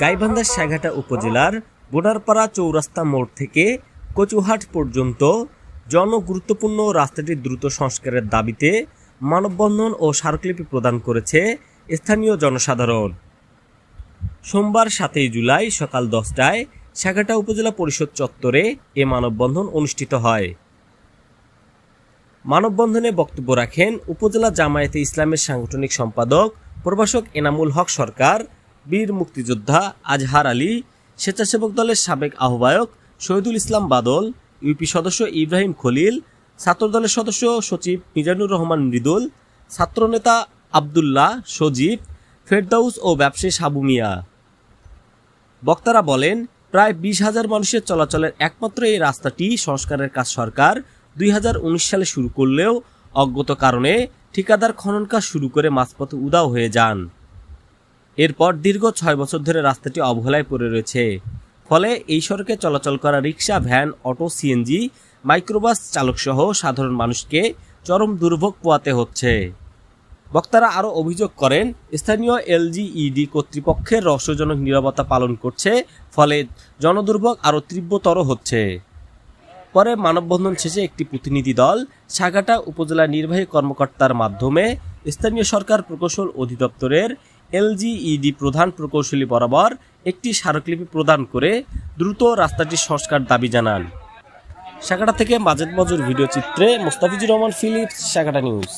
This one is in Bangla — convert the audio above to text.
গাইবান্ধার সাঘাটা উপজেলার বোনারপাড়া চৌরাস্তা মোড় থেকে কচুহাট পর্যন্ত জনগুরুত্বপূর্ণ রাস্তাটির দ্রুত সংস্কারের দাবিতে মানববন্ধন ও স্মারকলিপি প্রদান করেছে স্থানীয় জনসাধারণ। সোমবার 7 জুলাই সকাল 10টায় সাঘাটা উপজেলা পরিষদ চত্বরে এ মানববন্ধন অনুষ্ঠিত হয়। মানববন্ধনে বক্তব্য রাখেন উপজেলা জামায়াতে ইসলামের সাংগঠনিক সম্পাদক প্রভাষক এনামুল হক সরকার, বীর মুক্তিযোদ্ধা আজহার আলী, স্বেচ্ছাসেবক দলের সাবেক আহ্বায়ক শহীদুল ইসলাম বাদল, ইউপি সদস্য ইব্রাহিম খলিল, ছাত্রদলের সদস্য সচিব মিজানুর রহমান মৃদুল, ছাত্রনেতা আবদুল্লাহ সজীব, ফেরদাউস ও ব্যবসায়ী সাবু মিয়া। বক্তারা বলেন, প্রায় 20,000 মানুষের চলাচলের একমাত্র এই রাস্তাটি সংস্কারের কাজ সরকার 2019 সালে শুরু করলেও অজ্ঞাত কারণে ঠিকাদার খনন কাজ শুরু করে মাঝপথে উধাও হয়ে যান। এরপর দীর্ঘ 6 বছর ধরে রাস্তাটি অবহেলায় পড়ে রয়েছে। ফলে এই সড়কে চলাচল করা রিক্সা, ভ্যান, অটো, সিএনজি, মাইক্রোবাস চালকসহ সাধারণ মানুষকে চরম দুর্ভোগ পোহাতে হচ্ছে। বক্তারা আরও অভিযোগ করেন, স্থানীয় এলজিইডি কর্তৃপক্ষের রহস্যজনক নীরবতা পালন করছে, ফলে জনদুর্ভোগ আরও তীব্রতর হচ্ছে। পরে মানববন্ধন শেষে একটি প্রতিনিধি দল সাঘাটা উপজেলা নির্বাহী কর্মকর্তার মাধ্যমে স্থানীয় সরকার প্রকৌশল অধিদপ্তরের এলজিইডি প্রধান প্রকৌশলী বরাবর একটি স্মারকলিপি প্রদান করে দ্রুত রাস্তাটির সংস্কার দাবি জানান। সাঘাটা থেকে মাজেদ মজুর ভিডিও চিত্রে মোস্তাফিজুর রহমান ফিলিপস, সাঘাটা নিউজ।